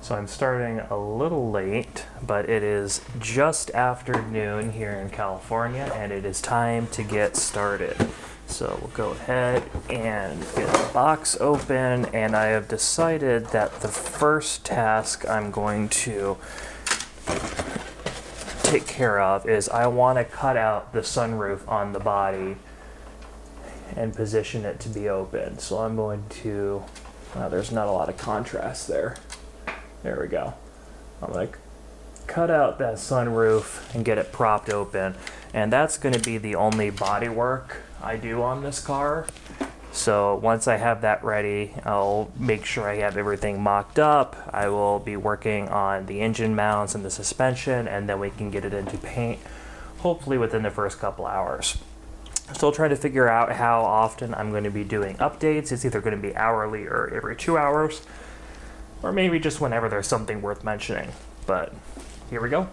So I'm starting a little late, but it is just after noon here in California, and it is time to get started. So we'll go ahead and get the box open, and I have decided that the first task I'm going to take care of is I want to cut out the sunroof on the body and position it to be open. So I'm going to, there's not a lot of contrast there. There we go. I'm going to cut out that sunroof and get it propped open. And that's going to be the only body work I do on this car. So once I have that ready, I'll make sure I have everything mocked up. I will be working on the engine mounts and the suspension, and then we can get it into paint, hopefully within the first couple hours. Still trying to figure out how often I'm going to be doing updates. It's either going to be hourly or every 2 hours, or maybe just whenever there's something worth mentioning. But here we go.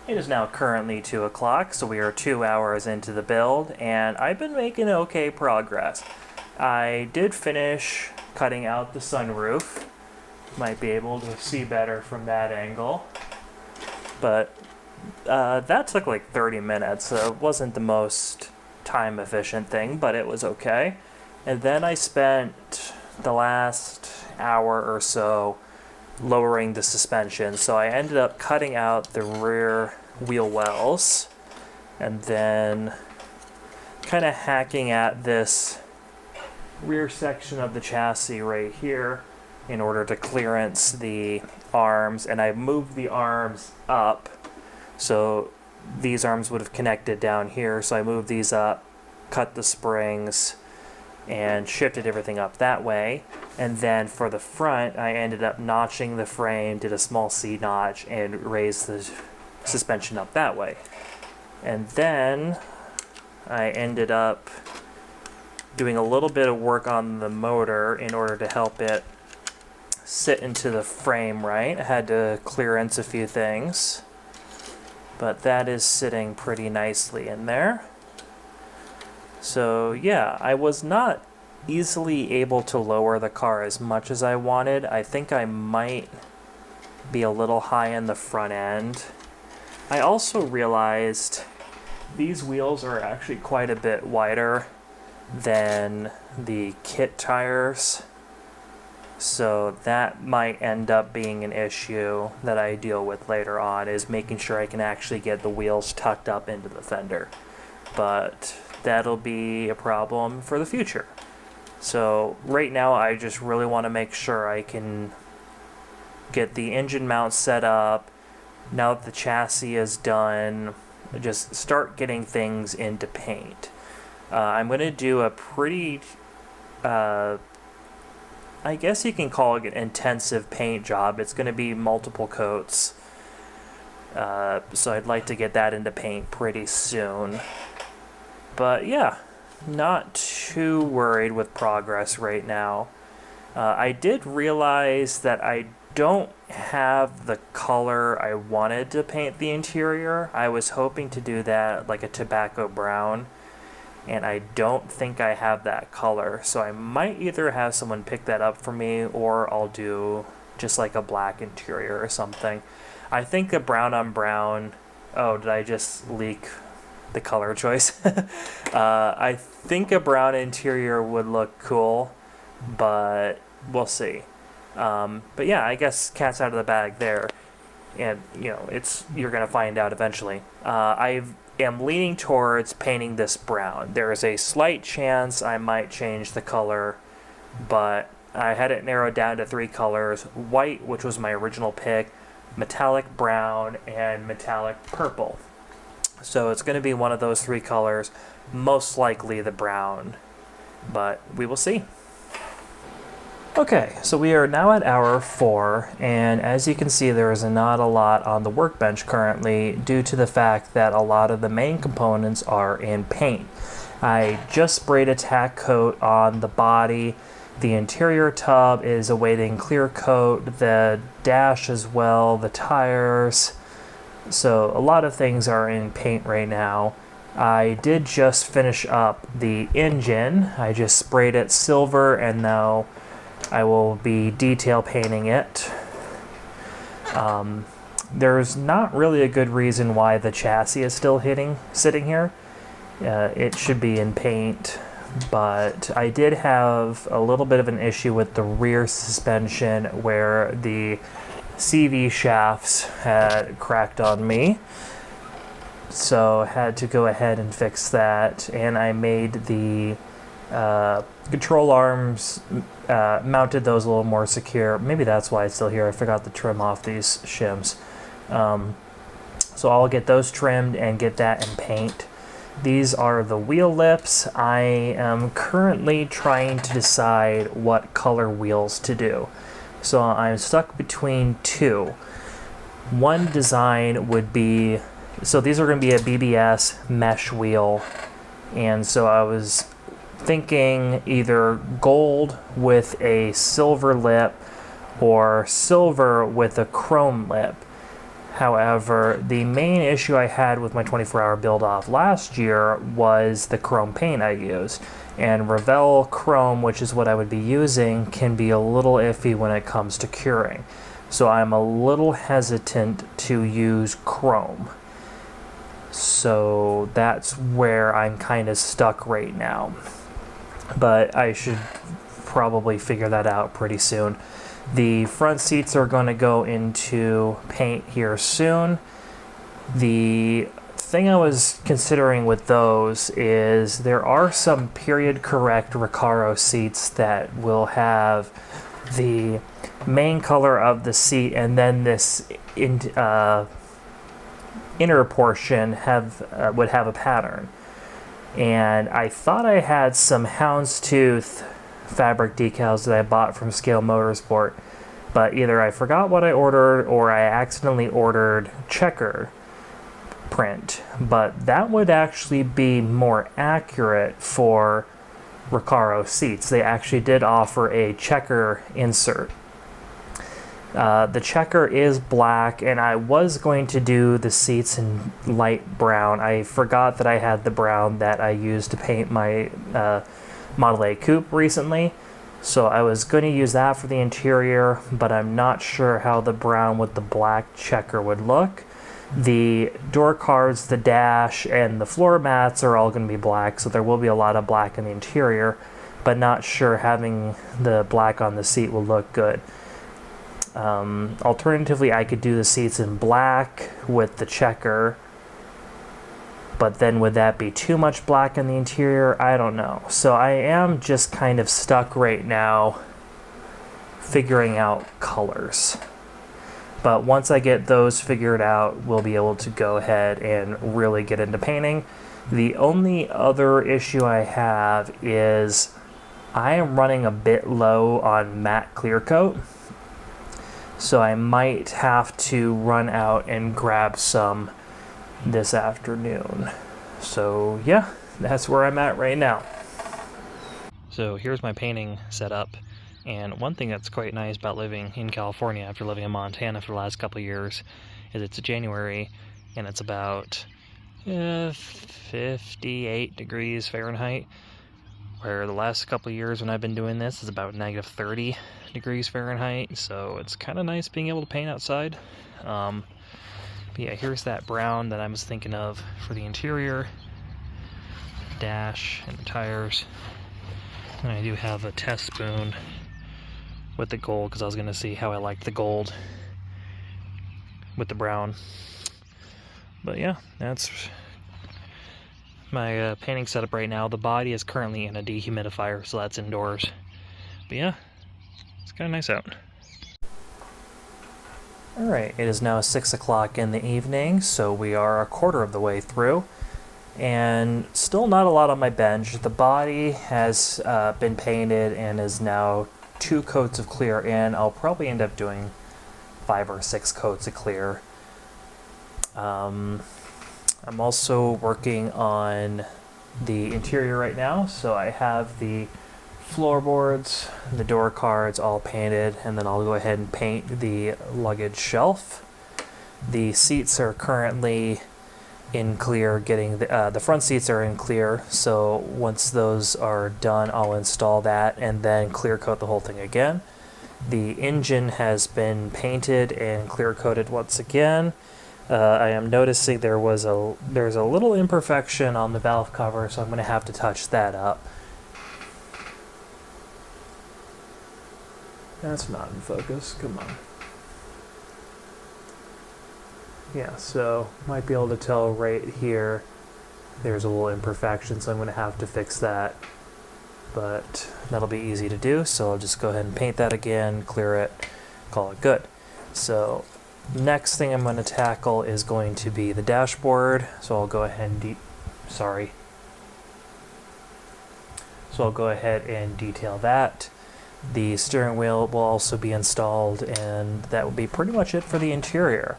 It is now currently 2 o'clock, so we are 2 hours into the build, and I've been making okay progress. I did finish cutting out the sunroof. Might be able to see better from that angle. But that took like 30 minutes, so it wasn't the most time efficient thing, but it was okay. And then I spent the last hour or so lowering the suspension. So I ended up cutting out the rear wheel wells and then kind of hacking at this rear section of the chassis right here in order to clearance the arms. And I moved the arms up, so these arms would have connected down here. So I moved these up, cut the springs, and shifted everything up that way. And then for the front, I ended up notching the frame, did a small C notch, and raised the suspension up that way. And then I ended up doing a little bit of work on the motor in order to help it sit into the frame right. I had to clearance a few things, but that is sitting pretty nicely in there. So yeah, I was not easily able to lower the car as much as I wanted. I think I might be a little high in the front end. I also realized these wheels are actually quite a bit wider than the kit tires. So that might end up being an issue that I deal with later on, is making sure I can actually get the wheels tucked up into the fender. But that'll be a problem for the future. So right now I just really want to make sure I can get the engine mount set up. Now that the chassis is done, just start getting things into paint. I'm going to do a pretty, I guess you can call it an intensive paint job. It's going to be multiple coats. So I'd like to get that into paint pretty soon. But yeah, not too worried with progress right now. I did realize that I don't have the color I wanted to paint the interior. I was hoping to do that like a tobacco brown, and I don't think I have that color. So I might either have someone pick that up for me, or I'll do just like a black interior or something. I think a brown on brown. Oh, did I just leak the color choice? I think a brown interior would look cool, but we'll see. But yeah, I guess cat's out of the bag there, and you're gonna find out eventually. I am leaning towards painting this brown. There is a slight chance I might change the color, but I had it narrowed down to 3 colors: white, which was my original pick, metallic brown, and metallic purple. So it's going to be one of those 3 colors, most likely the brown, but we will see. Okay, so we are now at hour 4, and as you can see, there is not a lot on the workbench currently due to the fact that a lot of the main components are in paint. I just sprayed a tack coat on the body. The interior tub is awaiting clear coat, the dash as well, the tires. So a lot of things are in paint right now, I did just finish up the engine. I just sprayed it silver, and now I will be detail painting it. There's not really a good reason why the chassis is still sitting here. It should be in paint, but I did have a little bit of an issue with the rear suspension where the CV shafts had cracked on me. So I had to go ahead and fix that, and I made the control arms, mounted those a little more secure. Maybe that's why it's still here. I forgot to trim off these shims. So I'll get those trimmed and get that in paint. These are the wheel lips. I am currently trying to decide what color wheels to do. So I'm stuck between two. One design would be, so these are going to be a BBS mesh wheel, and so I was thinking either gold with a silver lip or silver with a chrome lip. However, the main issue I had with my 24-hour build-off last year was the chrome paint I used. And Revell chrome, which is what I would be using, can be a little iffy when it comes to curing. So I'm a little hesitant to use chrome. So that's where I'm kind of stuck right now. But I should probably figure that out pretty soon. The front seats are going to go into paint here soon. The thing I was considering with those is there are some period correct Recaro seats that will have the main color of the seat, and then this inner portion would have a pattern. And I thought I had some houndstooth fabric decals that I bought from Scale Motorsport, but either I forgot what I ordered or I accidentally ordered checker print. But that would actually be more accurate for Recaro seats. They actually did offer a checker insert. The checker is black, and I was going to do the seats in light brown. I forgot that I had the brown that I used to paint my Model A Coupe recently, so I was going to use that for the interior, but I'm not sure how the brown with the black checker would look. The door cards, the dash, and the floor mats are all going to be black, so there will be a lot of black in the interior, but not sure having the black on the seat will look good. Alternatively, I could do the seats in black with the checker, but then would that be too much black in the interior? I don't know. So I am just kind of stuck right now figuring out colors. But once I get those figured out, we'll be able to go ahead and really get into painting. The only other issue I have is I am running a bit low on matte clear coat. So I might have to run out and grab some this afternoon. So yeah, that's where I'm at right now. So here's my painting setup. And one thing that's quite nice about living in California after living in Montana for the last couple of years is it's January and it's about 58 degrees Fahrenheit, where the last couple of years when I've been doing this is about negative 30 degrees Fahrenheit, so it's kind of nice being able to paint outside. But yeah, here's that brown that I was thinking of for the interior, dash, and the tires. And I do have a test spoon with the gold because I was going to see how I liked the gold with the brown. But yeah, that's my painting setup right now. The body is currently in a dehumidifier, so that's indoors. But yeah, it's kind of nice out. Alright, it is now 6 o'clock in the evening, so we are a quarter of the way through. And still not a lot on my bench. The body has been painted and is now 2 coats of clear in. I'll probably end up doing 5 or 6 coats of clear. I'm also working on the interior right now, so I have the floorboards, the door cards all painted, and then I'll go ahead and paint the luggage shelf. The seats are currently in clear, getting the front seats are in clear, so once those are done, I'll install that and then clear coat the whole thing again. The engine has been painted and clear coated once again. I am noticing there's a little imperfection on the valve cover, so I'm going to have to touch that up. That's not in focus, come on. Yeah, so might be able to tell right here there's a little imperfection, so I'm going to have to fix that. But that'll be easy to do, so I'll just go ahead and paint that again, clear it, call it good. So next thing I'm going to tackle is going to be the dashboard, so I'll go ahead and I'll go ahead and detail that. The steering wheel will also be installed, and that will be pretty much it for the interior.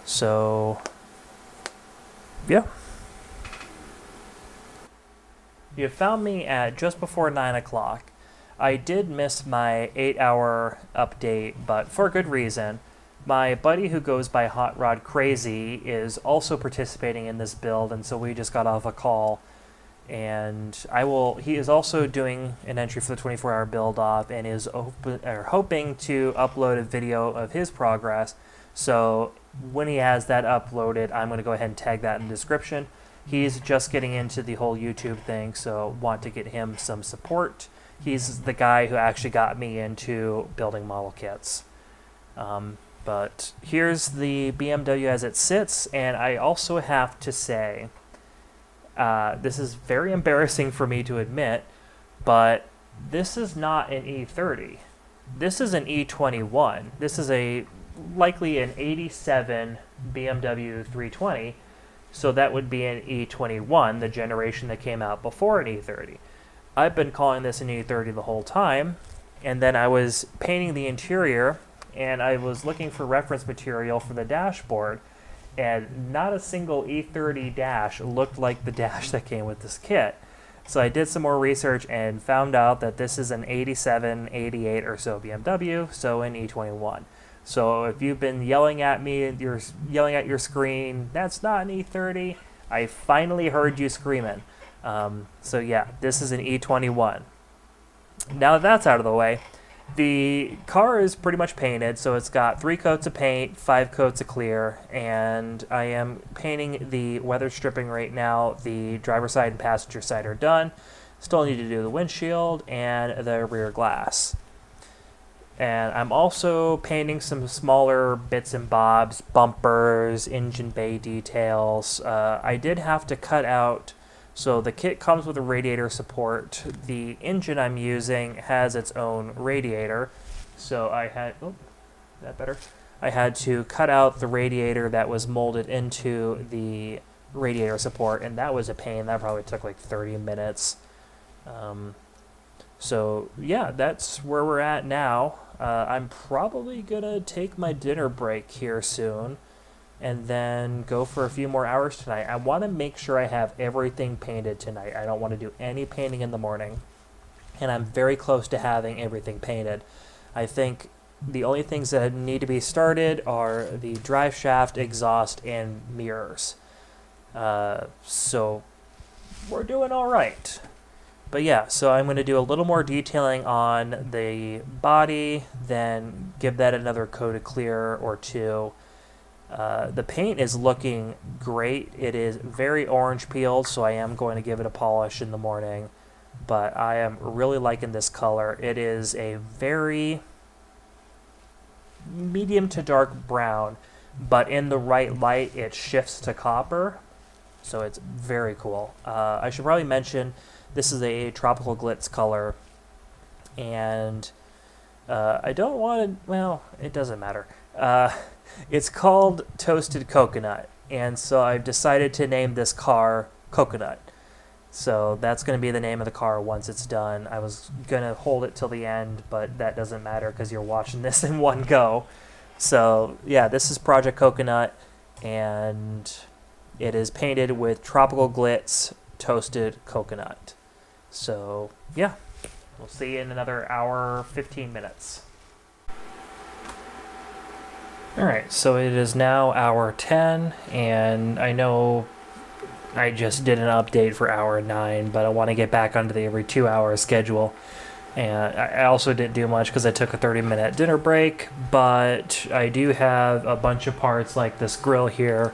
So, yeah. You found me at just before 9 o'clock. I did miss my 8-hour update, but for good reason. My buddy who goes by Hot Rod Crazy is also participating in this build, and so we just got off a call. And he is also doing an entry for the 24-hour build off and is hoping to upload a video of his progress. So when he has that uploaded, I'm going to go ahead and tag that in the description. He's just getting into the whole YouTube thing, so want to get him some support. He's the guy who actually got me into building model kits. But here's the BMW as it sits, and I also have to say, this is very embarrassing for me to admit, but this is not an E30. This is an E21. This is likely an 87 BMW 320, so that would be an E21, the generation that came out before an E30. I've been calling this an E30 the whole time, and then I was painting the interior, and I was looking for reference material for the dashboard, and not a single E30 dash looked like the dash that came with this kit. So I did some more research and found out that this is an 87, 88 or so BMW, so an E21. So if you've been yelling at me, you're yelling at your screen, that's not an E30, I finally heard you screaming. So yeah, this is an E21. Now that that's out of the way, the car is pretty much painted, so it's got 3 coats of paint, 5 coats of clear, and I am painting the weather stripping right now. The driver's side and passenger side are done. Still need to do the windshield and the rear glass. And I'm also painting some smaller bits and bobs, bumpers, engine bay details. I did have to cut out, so the kit comes with a radiator support. The engine I'm using has its own radiator, so I had to cut out the radiator that was molded into the radiator support, and that was a pain. That probably took like 30 minutes. So yeah, that's where we're at now. I'm probably gonna take my dinner break here soon and then go for a few more hours tonight. I want to make sure I have everything painted tonight. I don't want to do any painting in the morning, and I'm very close to having everything painted. I think the only things that need to be started are the drive shaft, exhaust, and mirrors. So we're doing all right. But yeah, so I'm going to do a little more detailing on the body, then give that another coat of clear or two. The paint is looking great. It is very orange peeled, so I am going to give it a polish in the morning. But I am really liking this color. It is a very medium to dark brown, but in the right light it shifts to copper, so it's very cool. I should probably mention this is a tropical glitz color, and I don't want to, well, it doesn't matter. It's called Toasted Coconut, and so I've decided to name this car Coconut. So that's going to be the name of the car once it's done. I was going to hold it till the end, but that doesn't matter because you're watching this in one go. So yeah, this is Project Coconut, and it is painted with Tropical Glitz Toasted Coconut. So yeah, we'll see you in another hour, 15 minutes. Alright, so it is now hour 10, and I know I just did an update for hour 9, but I want to get back onto the every 2 hour schedule. And I also didn't do much because I took a 30-minute dinner break, but I do have a bunch of parts like this grill here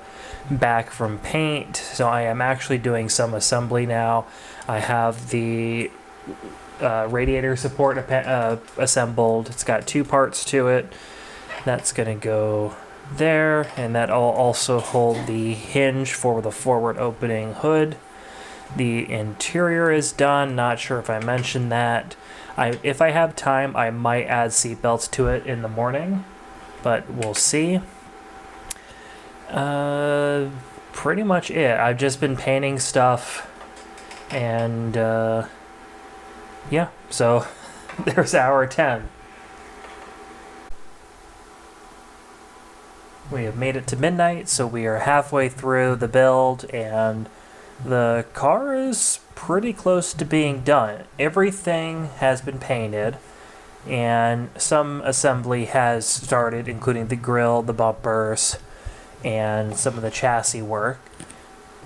back from paint, so I am actually doing some assembly now. I have the radiator support assembled. It's got 2 parts to it. That's going to go there, and that'll also hold the hinge for the forward opening hood. The interior is done. Not sure if I mentioned that. If I have time, I might add seatbelts to it in the morning, but we'll see. Pretty much it. I've just been painting stuff, and yeah, so there's hour 10. We have made it to midnight, so we are halfway through the build, and the car is pretty close to being done. Everything has been painted, and some assembly has started, including the grille, the bumpers, and some of the chassis work.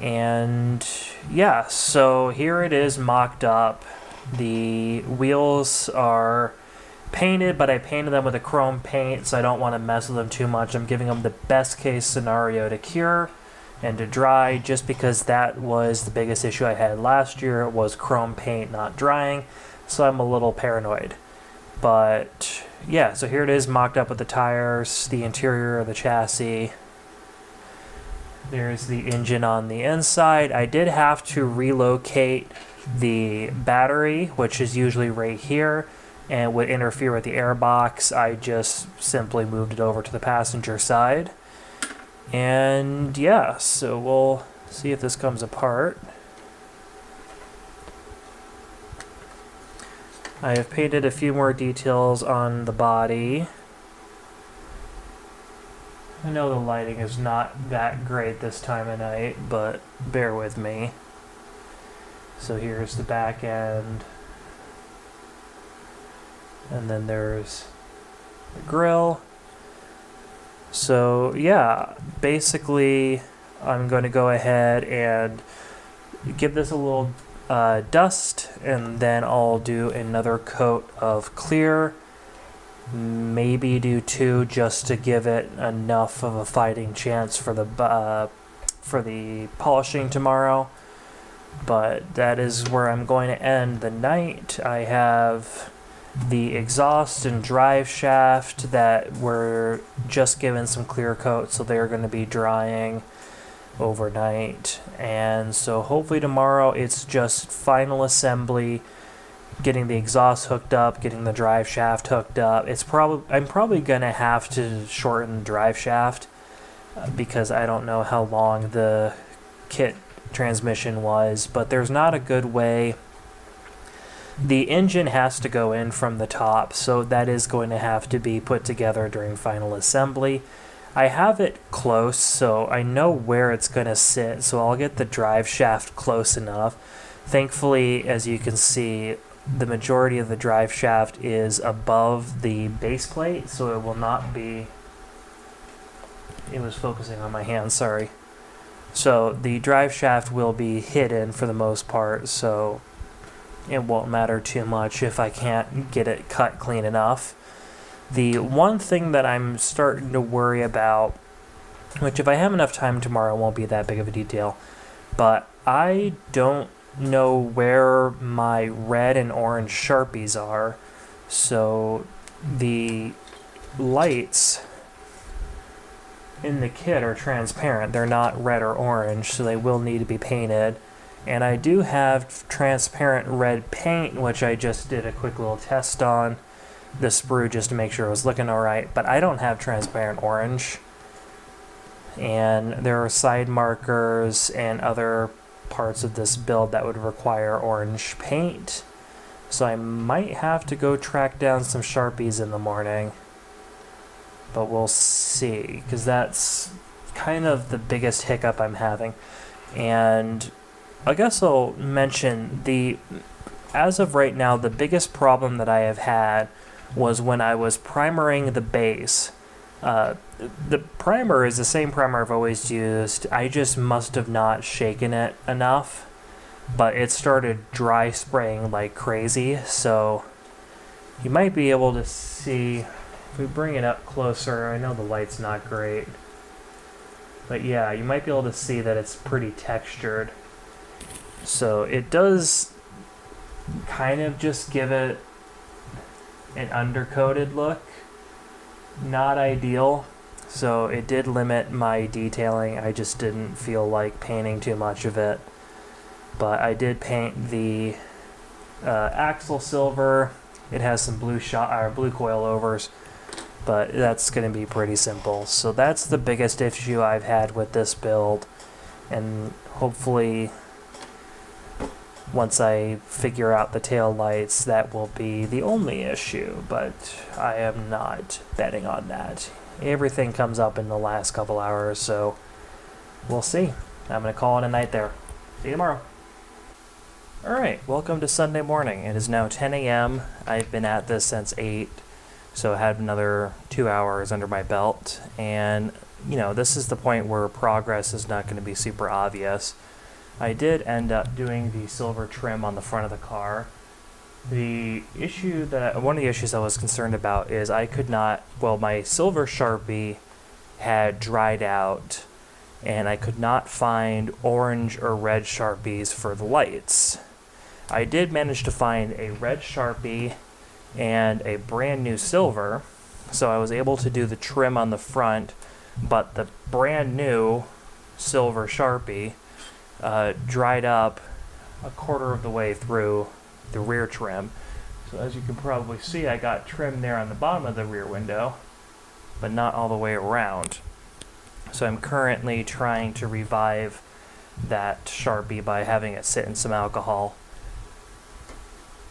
And yeah, so here it is mocked up. The wheels are painted, but I painted them with a chrome paint, so I don't want to mess with them too much. I'm giving them the best case scenario to cure and to dry, just because that was the biggest issue I had last year, was chrome paint not drying, so I'm a little paranoid. But yeah, so here it is mocked up with the tires, the interior of the chassis. There's the engine on the inside. I did have to relocate the battery, which is usually right here, and would interfere with the airbox. I just simply moved it over to the passenger side. And yeah, so we'll see if this comes apart. I have painted a few more details on the body. I know the lighting is not that great this time of night, but bear with me. So here's the back end. And then there's the grill. So yeah, basically I'm going to go ahead and give this a little dust, and then I'll do another coat of clear. Maybe do 2 just to give it enough of a fighting chance for the polishing tomorrow. But that is where I'm going to end the night. I have the exhaust and drive shaft that were just given some clear coat, so they're going to be drying overnight. And so hopefully tomorrow it's just final assembly, getting the exhaust hooked up, getting the drive shaft hooked up. I'm probably going to have to shorten the drive shaft because I don't know how long the kit transmission was, but there's not a good way. The engine has to go in from the top, so that is going to have to be put together during final assembly. I have it close, so I know where it's going to sit, so I'll get the drive shaft close enough. Thankfully, as you can see, the majority of the drive shaft is above the base plate, so it will not be... It was focusing on my hand, sorry. So the drive shaft will be hidden for the most part, so it won't matter too much if I can't get it cut clean enough. The one thing that I'm starting to worry about, which if I have enough time tomorrow won't be that big of a detail, but I don't know where my red and orange Sharpies are, so the lights in the kit are transparent. They're not red or orange, so they will need to be painted. And I do have transparent red paint, which I just did a quick little test on the sprue just to make sure it was looking alright, but I don't have transparent orange. And there are side markers and other parts of this build that would require orange paint, so I might have to go track down some Sharpies in the morning, but we'll see, because that's kind of the biggest hiccup I'm having. And I guess I'll mention, as of right now, the biggest problem that I have had was when I was primering the base. The primer is the same primer I've always used. I just must have not shaken it enough, but it started dry spraying like crazy, so you might be able to see, if we bring it up closer, I know the light's not great, but yeah, you might be able to see that it's pretty textured. So it does kind of just give it an undercoated look. Not ideal. So it did limit my detailing. I just didn't feel like painting too much of it. But I did paint the axle silver. It has some blue coilovers, but that's going to be pretty simple. So that's the biggest issue I've had with this build, and hopefully once I figure out the tail lights, that will be the only issue, but I am not betting on that. Everything comes up in the last couple hours, so we'll see. I'm going to call it a night there. See you tomorrow. Alright, welcome to Sunday morning. It is now 10 a.m. I've been at this since 8, so I had another 2 hours under my belt, and, you know, this is the point where progress is not going to be super obvious. I did end up doing the silver trim on the front of the car. One of the issues I was concerned about is I could not, my silver Sharpie had dried out, and I could not find orange or red Sharpies for the lights. I did manage to find a red Sharpie and a brand new silver, so I was able to do the trim on the front, but the brand new silver Sharpie dried up a quarter of the way through the rear trim. So as you can probably see, I got trim there on the bottom of the rear window, but not all the way around. So I'm currently trying to revive that Sharpie by having it sit in some alcohol.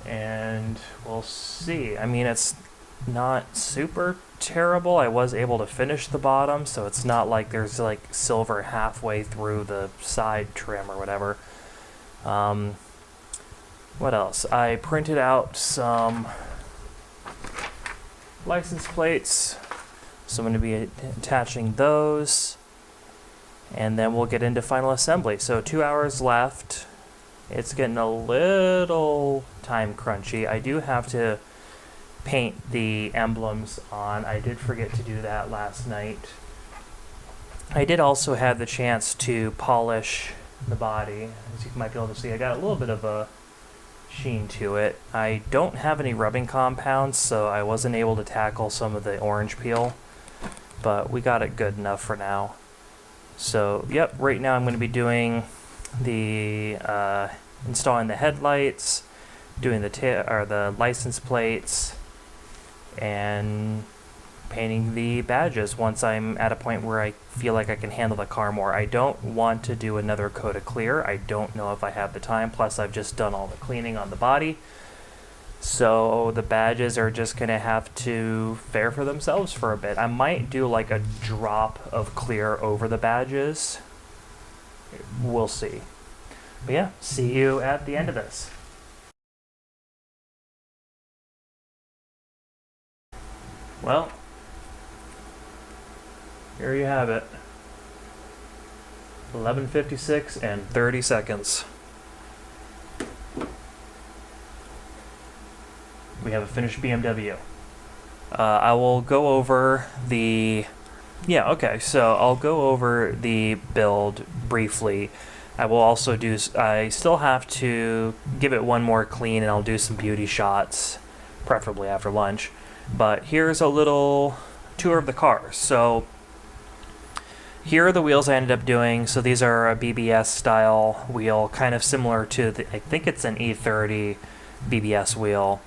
And we'll see. I mean, it's not super terrible. I was able to finish the bottom, so it's not like there's like silver halfway through the side trim or whatever. What else? I printed out some license plates, so I'm going to be attaching those, and then we'll get into final assembly. So 2 hours left. It's getting a little time crunchy. I do have to paint the emblems on. I did forget to do that last night. I did also have the chance to polish the body. As you might be able to see, I got a little bit of a sheen to it. I don't have any rubbing compounds, so I wasn't able to tackle some of the orange peel, but we got it good enough for now. So, yep, right now I'm going to be doing the installing the headlights, doing the license plates, and painting the badges once I'm at a point where I feel like I can handle the car more. I don't want to do another coat of clear. I don't know if I have the time, plus I've just done all the cleaning on the body. So the badges are just going to have to fare for themselves for a bit. I might do like a drop of clear over the badges. We'll see. But yeah, see you at the end of this. Well, here you have it. 11:56 and 30 seconds. We have a finished BMW. I will go over the... Yeah, okay, so I'll go over the build briefly. I will also do... I still have to give it one more clean, and I'll do some beauty shots, preferably after lunch. But here's a little tour of the car. So here are the wheels I ended up doing. So these are a BBS style wheel, kind of similar to I think it's an E30 BBS wheel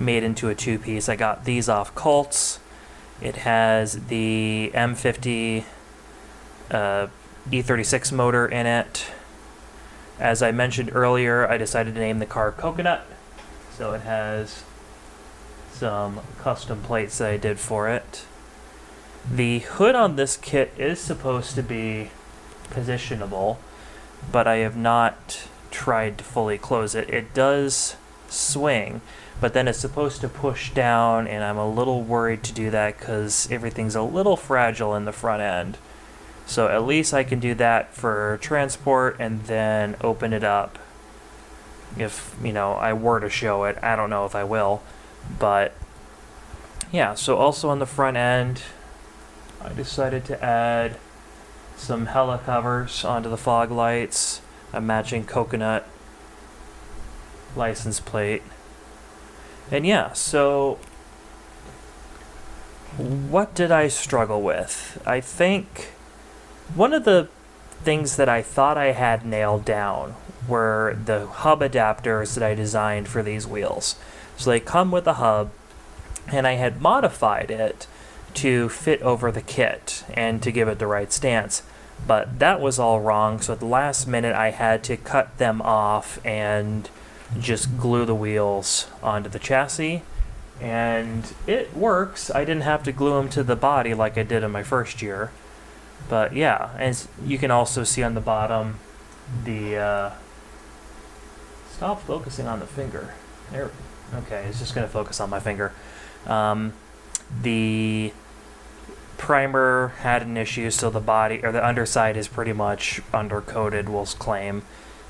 made into a two-piece. I got these off Colts. It has the M50 E36 motor in it. As I mentioned earlier, I decided to name the car Coconut. So it has some custom plates that I did for it. The hood on this kit is supposed to be positionable, but I have not tried to fully close it. It does swing, but then it's supposed to push down, and I'm a little worried to do that because everything's a little fragile in the front end. So at least I can do that for transport and then open it up if, I were to show it. I don't know if I will, but yeah. So also on the front end, I decided to add some hella covers onto the fog lights, a matching coconut license plate. And yeah, so what did I struggle with? I think one of the things that I thought I had nailed down were the hub adapters that I designed for these wheels. So they come with a hub, and I had modified it to fit over the kit and to give it the right stance. But that was all wrong, so at the last minute I had to cut them off and just glue the wheels onto the chassis. And it works. I didn't have to glue them to the body like I did in my first year. But yeah, as you can also see on the bottom, the stop focusing on the finger. There. Okay, it's just going to focus on my finger. The primer had an issue, so the body or the underside is pretty much undercoated, we'll claim.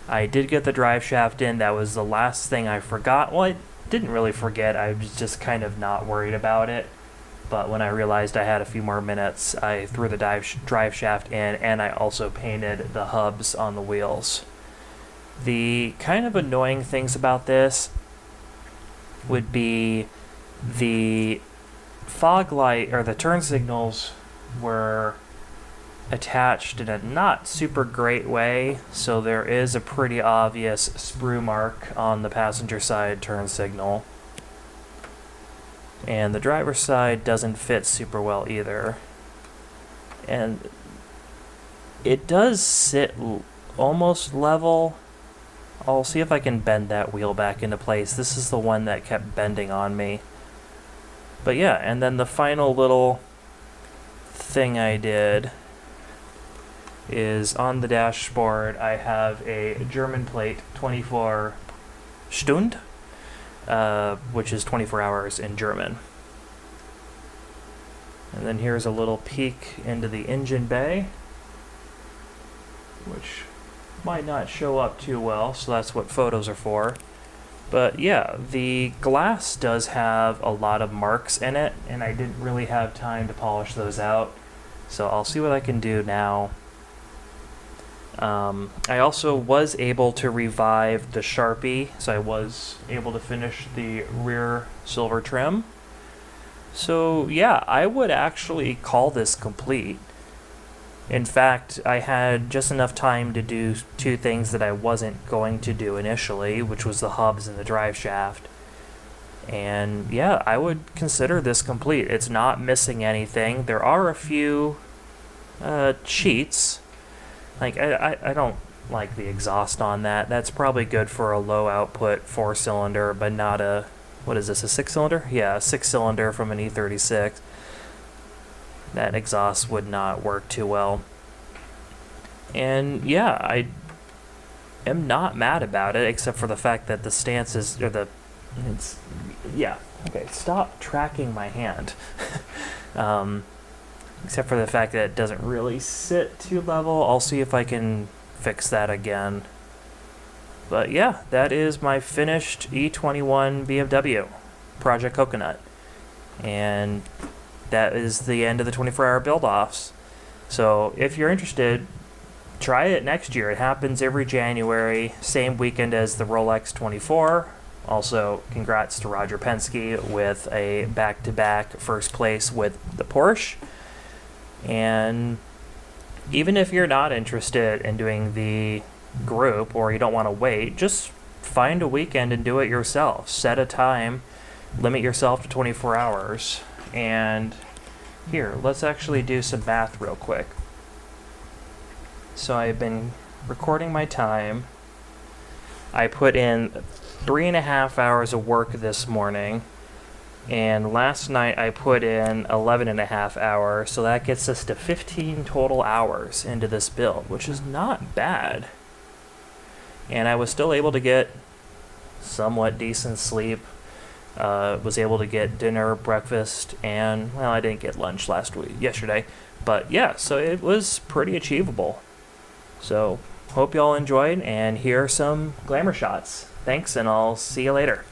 I did get the drive shaft in. That was the last thing I forgot. Well, I didn't really forget. I was just kind of not worried about it. But when I realized I had a few more minutes, I threw the drive shaft in, and I also painted the hubs on the wheels. The kind of annoying things about this would be the fog light, or the turn signals, were attached in a not super great way, so there is a pretty obvious sprue mark on the passenger side turn signal. And the driver's side doesn't fit super well either. And it does sit almost level. I'll see if I can bend that wheel back into place. This is the one that kept bending on me. But yeah, and then the final little thing I did is on the dashboard I have a German plate 24 Stund, which is 24 hours in German. And then here's a little peek into the engine bay, which might not show up too well, so that's what photos are for. But yeah, the glass does have a lot of marks in it, and I didn't really have time to polish those out, so I'll see what I can do now. I also was able to revive the Sharpie, so I was able to finish the rear silver trim. So yeah, I would actually call this complete. In fact, I had just enough time to do two things that I wasn't going to do initially, which was the hubs and the drive shaft. And yeah, I would consider this complete. It's not missing anything. There are a few cheats. Like, I don't like the exhaust on that. That's probably good for a low output 4-cylinder, but not a, what is this, a 6-cylinder? Yeah, a 6-cylinder from an E36. That exhaust would not work too well. And yeah, I am not mad about it, except for the fact that the stance is, okay, stop tracking my hand. Except for the fact that it doesn't really sit too level. I'll see if I can fix that again. But yeah, that is my finished E21 BMW Project Coconut. And that is the end of the 24-hour build-offs. So if you're interested, try it next year. It happens every January, same weekend as the Rolex 24. Also, congrats to Roger Penske with a back-to-back first place with the Porsche. And even if you're not interested in doing the group, or you don't want to wait, just find a weekend and do it yourself. Set a time, limit yourself to 24 hours. And here, let's actually do some math real quick. So I've been recording my time. I put in 3.5 hours of work this morning. And last night I put in 11.5 hours, so that gets us to 15 total hours into this build, which is not bad. And I was still able to get somewhat decent sleep. Was able to get dinner, breakfast, and, well, I didn't get lunch yesterday. But yeah, so it was pretty achievable. So hope y'all enjoyed, and here are some glamour shots. Thanks, and I'll see you later.